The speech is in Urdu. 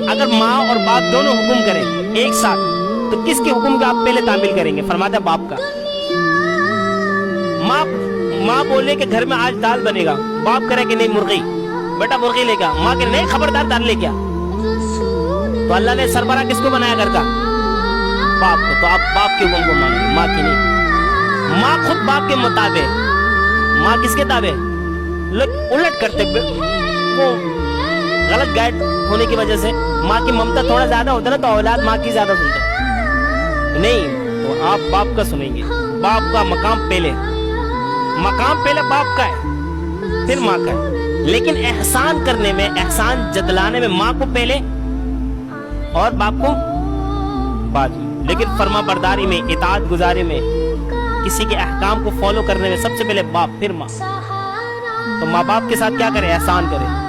اگر ماں اور باپ دونوں حکم کریں ایک ساتھ تو کس کے حکم کا آپ پہلے تعمیل کریں گے؟ فرماتا ہے باپ کا۔ ماں بولے کہ گھر میں آج دال بنے گا، باپ کرے کہ نہیں مرغی، بیٹا مرغی لے کے، ماں کہ نہیں خبردار دال لے کے آ۔ تو اللہ نے سربراہ کس کو بنایا گھر کا؟ باپ کو۔ تو آپ باپ کے حکم کو مانیں گے، ماں کی نہیں۔ ماں خود باپ کے مطابق، ماں کس کے تابع؟ لوگ الٹ کرتے، وہ غلط گائیڈ ہونے کی وجہ سے ماں کی ممتا تھوڑا زیادہ ہوتا ہے نا، تو اولاد ماں کی زیادہ سنتا ہے۔ نہیں، تو آپ باپ کا سنیں گے۔ باپ کا مقام پہلے باپ کا ہے، پھر ماں کا ہے۔ لیکن احسان کرنے میں، احسان جتلانے میں ماں کو پہلے اور باپ کو بعد میں۔ لیکن فرما برداری میں، اطاعت گزاری میں، کسی کے احکام کو فالو کرنے میں سب سے پہلے باپ پھر ماں۔ تو ماں باپ کے ساتھ کیا کرے؟ احسان کرے۔